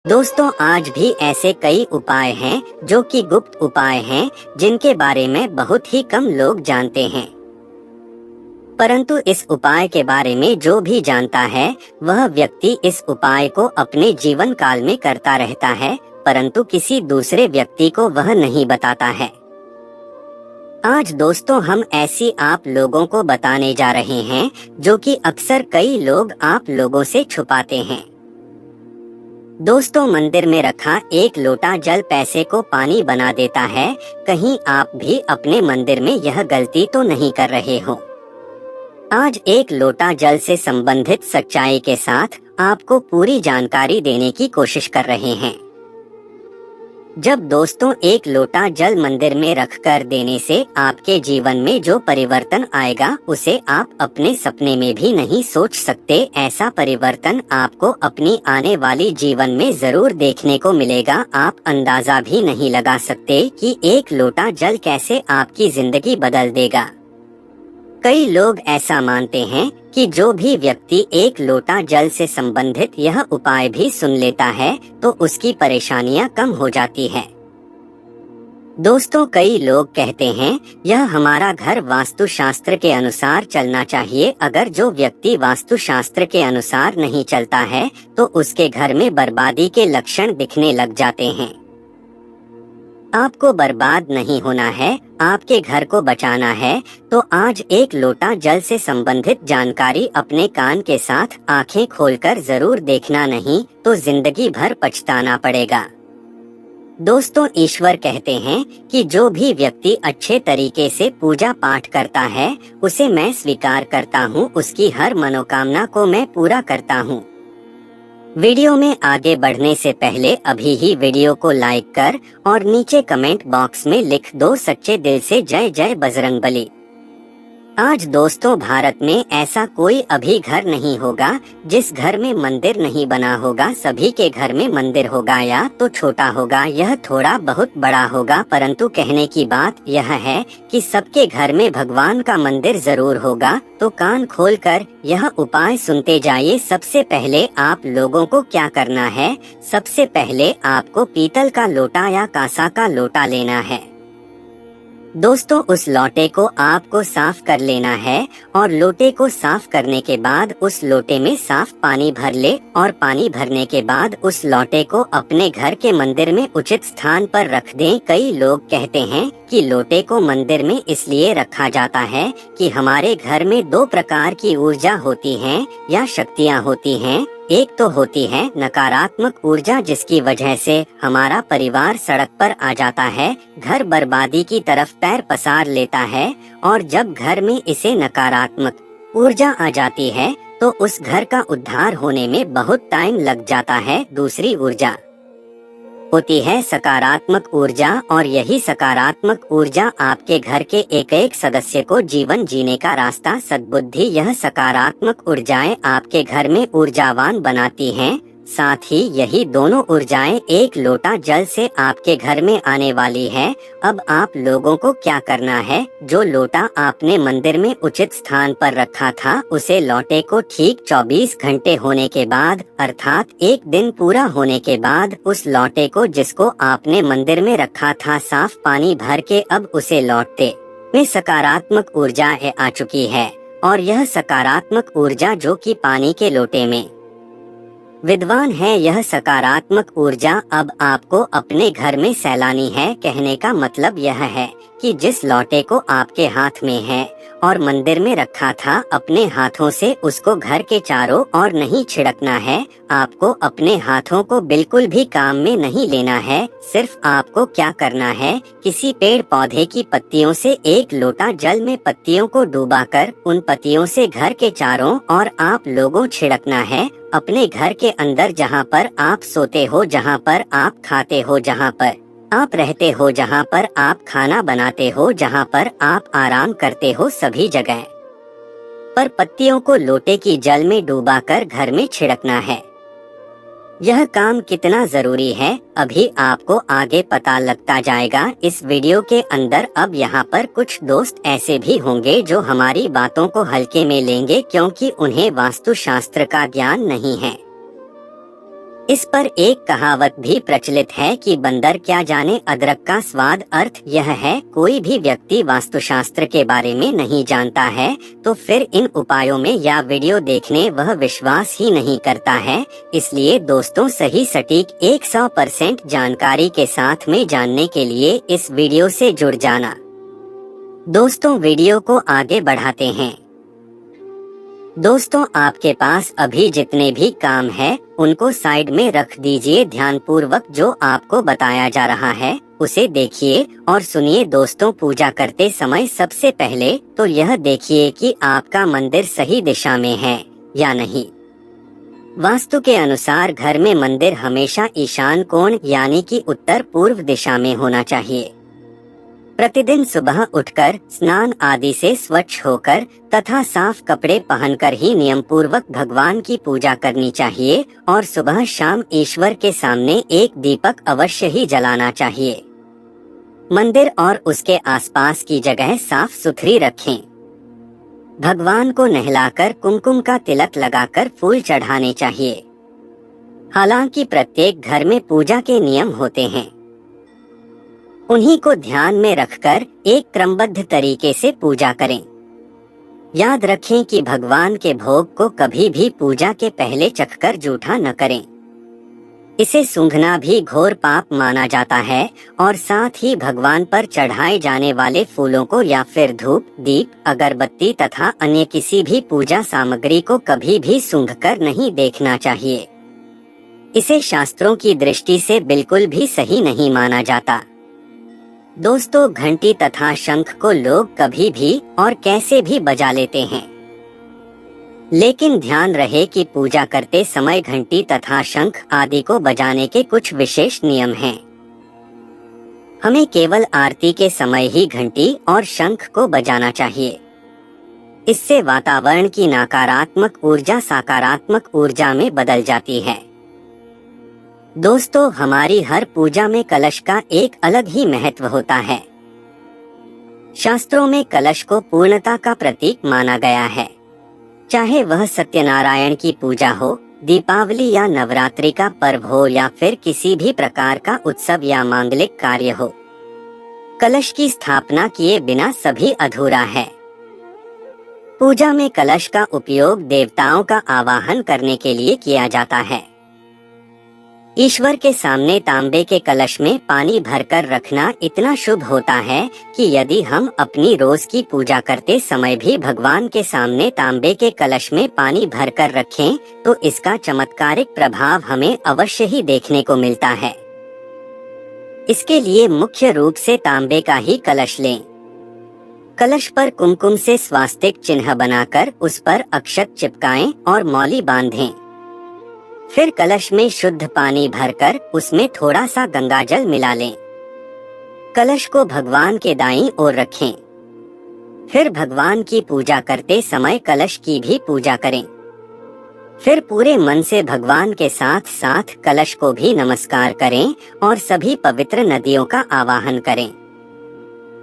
दोस्तों, आज भी ऐसे कई उपाय हैं जो कि गुप्त उपाय हैं जिनके बारे में बहुत ही कम लोग जानते हैं। परंतु इस उपाय के बारे में जो भी जानता है वह व्यक्ति इस उपाय को अपने जीवन काल में करता रहता है, परंतु किसी दूसरे व्यक्ति को वह नहीं बताता है। आज दोस्तों हम ऐसी आप लोगों को बताने जा रहे हैं जो कि अक्सर कई लोग आप लोगों से छुपाते हैं। दोस्तों, मंदिर में रखा एक लोटा जल पैसे को पानी बना देता है। कहीं आप भी अपने मंदिर में यह गलती तो नहीं कर रहे हो? आज एक लोटा जल से संबंधित सच्चाई के साथ आपको पूरी जानकारी देने की कोशिश कर रहे हैं। जब दोस्तों एक लोटा जल मंदिर में रख कर देने से आपके जीवन में जो परिवर्तन आएगा उसे आप अपने सपने में भी नहीं सोच सकते। ऐसा परिवर्तन आपको अपनी आने वाली जीवन में जरूर देखने को मिलेगा। आप अंदाजा भी नहीं लगा सकते कि एक लोटा जल कैसे आपकी जिंदगी बदल देगा। कई लोग ऐसा मानते हैं कि जो भी व्यक्ति एक लोटा जल से संबंधित यह उपाय भी सुन लेता है तो उसकी परेशानियां कम हो जाती है। दोस्तों, कई लोग कहते हैं यह हमारा घर वास्तुशास्त्र के अनुसार चलना चाहिए। अगर जो व्यक्ति वास्तुशास्त्र के अनुसार नहीं चलता है तो उसके घर में बर्बादी के लक्षण दिखने लग जाते हैं। आपको बर्बाद नहीं होना है, आपके घर को बचाना है तो आज एक लोटा जल से संबंधित जानकारी अपने कान के साथ आंखें खोलकर जरूर देखना, नहीं तो जिंदगी भर पछताना पड़ेगा। दोस्तों, ईश्वर कहते हैं कि जो भी व्यक्ति अच्छे तरीके से पूजा पाठ करता है उसे मैं स्वीकार करता हूँ, उसकी हर मनोकामना को मैं पूरा करता हूँ। वीडियो में आगे बढ़ने से पहले अभी ही वीडियो को लाइक कर और नीचे कमेंट बॉक्स में लिख दो सच्चे दिल से जय जय बजरंगबली। आज दोस्तों भारत में ऐसा कोई अभी घर नहीं होगा जिस घर में मंदिर नहीं बना होगा। सभी के घर में मंदिर होगा, या तो छोटा होगा यह थोड़ा बहुत बड़ा होगा, परंतु कहने की बात यह है कि सबके घर में भगवान का मंदिर जरूर होगा। तो कान खोलकर यह उपाय सुनते जाइए। सबसे पहले आप लोगों को क्या करना है? सबसे पहले आपको पीतल का लोटा या कांसा का लोटा लेना है। दोस्तों, उस लोटे को आपको साफ कर लेना है और लोटे को साफ करने के बाद उस लोटे में साफ पानी भर ले और पानी भरने के बाद उस लोटे को अपने घर के मंदिर में उचित स्थान पर रख दें। कई लोग कहते हैं कि लोटे को मंदिर में इसलिए रखा जाता है कि हमारे घर में दो प्रकार की ऊर्जा होती है या शक्तियाँ होती हैं। एक तो होती है नकारात्मक ऊर्जा जिसकी वजह से हमारा परिवार सड़क पर आ जाता है, घर बर्बादी की तरफ पैर पसार लेता है, और जब घर में इसे नकारात्मक ऊर्जा आ जाती है तो उस घर का उद्धार होने में बहुत टाइम लग जाता है। दूसरी ऊर्जा होती है सकारात्मक ऊर्जा, और यही सकारात्मक ऊर्जा आपके घर के एक एक सदस्य को जीवन जीने का रास्ता, सद्बुद्धि, यह सकारात्मक ऊर्जाएं आपके घर में ऊर्जावान बनाती हैं। साथ ही यही दोनों ऊर्जाएं एक लोटा जल से आपके घर में आने वाली है। अब आप लोगों को क्या करना है? जो लोटा आपने मंदिर में उचित स्थान पर रखा था उसे लोटे को ठीक 24 घंटे होने के बाद, अर्थात एक दिन पूरा होने के बाद, उस लोटे को जिसको आपने मंदिर में रखा था साफ पानी भर के अब उसे लौटते में सकारात्मक ऊर्जा आ चुकी है। और यह सकारात्मक ऊर्जा जो कि पानी के लोटे में विद्वान है, यह सकारात्मक ऊर्जा अब आपको अपने घर में सैलानी है। कहने का मतलब यह है कि जिस लोटे को आपके हाथ में है और मंदिर में रखा था, अपने हाथों से उसको घर के चारों ओर नहीं छिड़कना है। आपको अपने हाथों को बिल्कुल भी काम में नहीं लेना है। सिर्फ आपको क्या करना है, किसी पेड़ पौधे की पत्तियों से एक लोटा जल में पत्तियों को डुबाकर उन पत्तियों से घर के चारों ओर आप लोगों छिड़कना है। अपने घर के अंदर जहाँ पर आप सोते हो, जहाँ पर आप खाते हो, जहाँ पर आप रहते हो, जहाँ पर आप खाना बनाते हो, जहाँ पर आप आराम करते हो, सभी जगह पर पत्तियों को लोटे की जल में डुबाकर घर में छिड़कना है। यह काम कितना जरूरी है अभी आपको आगे पता लगता जाएगा इस वीडियो के अंदर। अब यहाँ पर कुछ दोस्त ऐसे भी होंगे जो हमारी बातों को हल्के में लेंगे क्योंकि उन्हें वास्तुशास्त्र का ज्ञान नहीं है। इस पर एक कहावत भी प्रचलित है कि बंदर क्या जाने अदरक का स्वाद। अर्थ यह है, कोई भी व्यक्ति वास्तुशास्त्र के बारे में नहीं जानता है तो फिर इन उपायों में या वीडियो देखने वह विश्वास ही नहीं करता है। इसलिए दोस्तों, सही सटीक 100% जानकारी के साथ में जानने के लिए इस वीडियो से जुड़ जाना। दोस्तों, वीडियो को आगे बढ़ाते हैं। दोस्तों, आपके पास अभी जितने भी काम है उनको साइड में रख दीजिए। ध्यानपूर्वक जो आपको बताया जा रहा है उसे देखिए और सुनिए। दोस्तों, पूजा करते समय सबसे पहले तो यह देखिए कि आपका मंदिर सही दिशा में है या नहीं। वास्तु के अनुसार घर में मंदिर हमेशा ईशान कोण यानी कि उत्तर पूर्व दिशा में होना चाहिए। प्रतिदिन सुबह उठकर स्नान आदि से स्वच्छ होकर तथा साफ कपड़े पहनकर ही नियम पूर्वक भगवान की पूजा करनी चाहिए और सुबह शाम ईश्वर के सामने एक दीपक अवश्य ही जलाना चाहिए। मंदिर और उसके आसपास की जगह साफ सुथरी रखें। भगवान को नहलाकर कुमकुम का तिलक लगाकर फूल चढ़ाने चाहिए। हालांकि प्रत्येक घर में पूजा के नियम होते हैं, उन्हीं को ध्यान में रखकर एक क्रमबद्ध तरीके से पूजा करें। याद रखें कि भगवान के भोग को कभी भी पूजा के पहले चखकर जूठा न करें। इसे सूंघना भी घोर पाप माना जाता है और साथ ही भगवान पर चढ़ाए जाने वाले फूलों को या फिर धूप, दीप, अगरबत्ती तथा अन्य किसी भी पूजा सामग्री को कभी भी सूंघकर नहीं देखना चाहिए। इसे शास्त्रों की दृष्टि से बिल्कुल भी सही नहीं माना जाता। दोस्तों, घंटी तथा शंख को लोग कभी भी और कैसे भी बजा लेते हैं, लेकिन ध्यान रहे कि पूजा करते समय घंटी तथा शंख आदि को बजाने के कुछ विशेष नियम हैं। हमें केवल आरती के समय ही घंटी और शंख को बजाना चाहिए। इससे वातावरण की नकारात्मक ऊर्जा सकारात्मक ऊर्जा में बदल जाती है। दोस्तों, हमारी हर पूजा में कलश का एक अलग ही महत्व होता है। शास्त्रों में कलश को पूर्णता का प्रतीक माना गया है। चाहे वह सत्यनारायण की पूजा हो, दीपावली या नवरात्रि का पर्व हो या फिर किसी भी प्रकार का उत्सव या मांगलिक कार्य हो, कलश की स्थापना किए बिना सभी अधूरा है। पूजा में कलश का उपयोग देवताओं का आवाहन करने के लिए किया जाता है। ईश्वर के सामने तांबे के कलश में पानी भरकर रखना इतना शुभ होता है कि यदि हम अपनी रोज की पूजा करते समय भी भगवान के सामने तांबे के कलश में पानी भरकर रखें तो इसका चमत्कारिक प्रभाव हमें अवश्य ही देखने को मिलता है। इसके लिए मुख्य रूप से तांबे का ही कलश लें। कलश पर कुमकुम से स्वास्तिक चिन्ह बनाकर उस पर अक्षत चिपकाएं और मौली बांधें। फिर कलश में शुद्ध पानी भरकर उसमें थोड़ा सा गंगाजल मिला लें। कलश को भगवान के दाईं ओर रखें। फिर भगवान की पूजा करते समय कलश की भी पूजा करें। फिर पूरे मन से भगवान के साथ साथ कलश को भी नमस्कार करें और सभी पवित्र नदियों का आवाहन करें।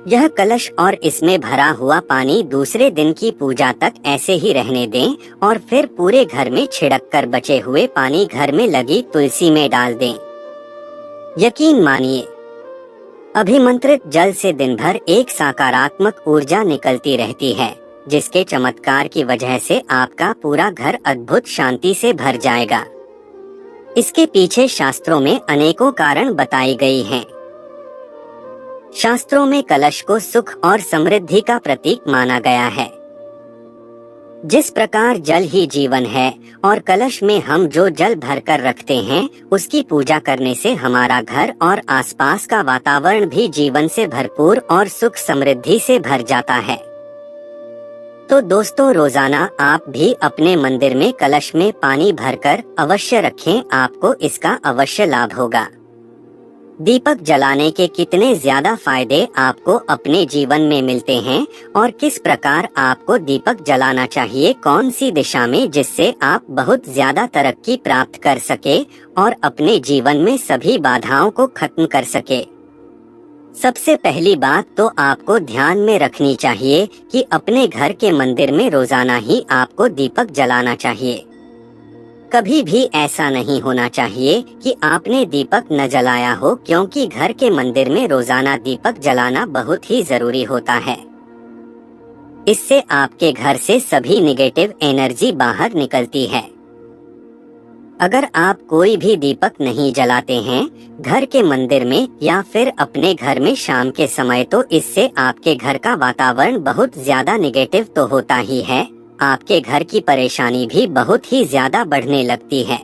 यह कलश और इसमें भरा हुआ पानी दूसरे दिन की पूजा तक ऐसे ही रहने दें और फिर पूरे घर में छिड़क कर बचे हुए पानी घर में लगी तुलसी में डाल दें। यकीन मानिए, अभिमंत्रित जल से दिन भर एक सकारात्मक ऊर्जा निकलती रहती है, जिसके चमत्कार की वजह से आपका पूरा घर अद्भुत शांति से भर जाएगा। इसके पीछे शास्त्रों में अनेकों कारण बताई गई हैं। शास्त्रों में कलश को सुख और समृद्धि का प्रतीक माना गया है। जिस प्रकार जल ही जीवन है और कलश में हम जो जल भरकर रखते हैं उसकी पूजा करने से हमारा घर और आसपास का वातावरण भी जीवन से भरपूर और सुख समृद्धि से भर जाता है। तो दोस्तों, रोजाना आप भी अपने मंदिर में कलश में पानी भरकर अवश्य रखें, आपको इसका अवश्य लाभ होगा। दीपक जलाने के कितने ज्यादा फायदे आपको अपने जीवन में मिलते हैं और किस प्रकार आपको दीपक जलाना चाहिए, कौन सी दिशा में, जिससे आप बहुत ज्यादा तरक्की प्राप्त कर सके और अपने जीवन में सभी बाधाओं को खत्म कर सके। सबसे पहली बात तो आपको ध्यान में रखनी चाहिए कि अपने घर के मंदिर में रोजाना ही आपको दीपक जलाना चाहिए। कभी भी ऐसा नहीं होना चाहिए कि आपने दीपक न जलाया हो, क्योंकि घर के मंदिर में रोजाना दीपक जलाना बहुत ही जरूरी होता है। इससे आपके घर से सभी नेगेटिव एनर्जी बाहर निकलती है। अगर आप कोई भी दीपक नहीं जलाते हैं घर के मंदिर में या फिर अपने घर में शाम के समय, तो इससे आपके घर का वातावरण बहुत ज्यादा नेगेटिव तो होता ही है, आपके घर की परेशानी भी बहुत ही ज्यादा बढ़ने लगती है।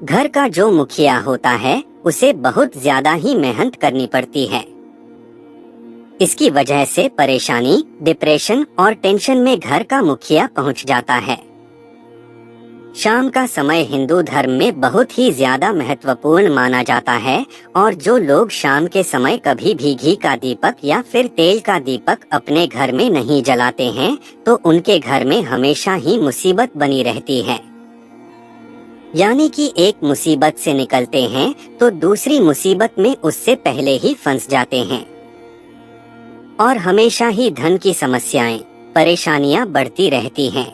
घर का जो मुखिया होता है उसे बहुत ज्यादा ही मेहनत करनी पड़ती है। इसकी वजह से परेशानी, डिप्रेशन और टेंशन में घर का मुखिया पहुंच जाता है। शाम का समय हिंदू धर्म में बहुत ही ज्यादा महत्वपूर्ण माना जाता है और जो लोग शाम के समय कभी भी घी का दीपक या फिर तेल का दीपक अपने घर में नहीं जलाते हैं तो उनके घर में हमेशा ही मुसीबत बनी रहती है। यानी कि एक मुसीबत से निकलते हैं तो दूसरी मुसीबत में उससे पहले ही फंस जाते हैं और हमेशा ही धन की समस्याएं, परेशानियां बढ़ती रहती हैं।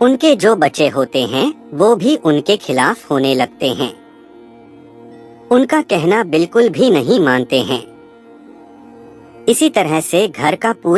उनके जो बच्चे होते हैं वो भी उनके खिलाफ होने लगते हैं, उनका कहना बिल्कुल भी नहीं मानते हैं। इसी तरह से घर का पूरा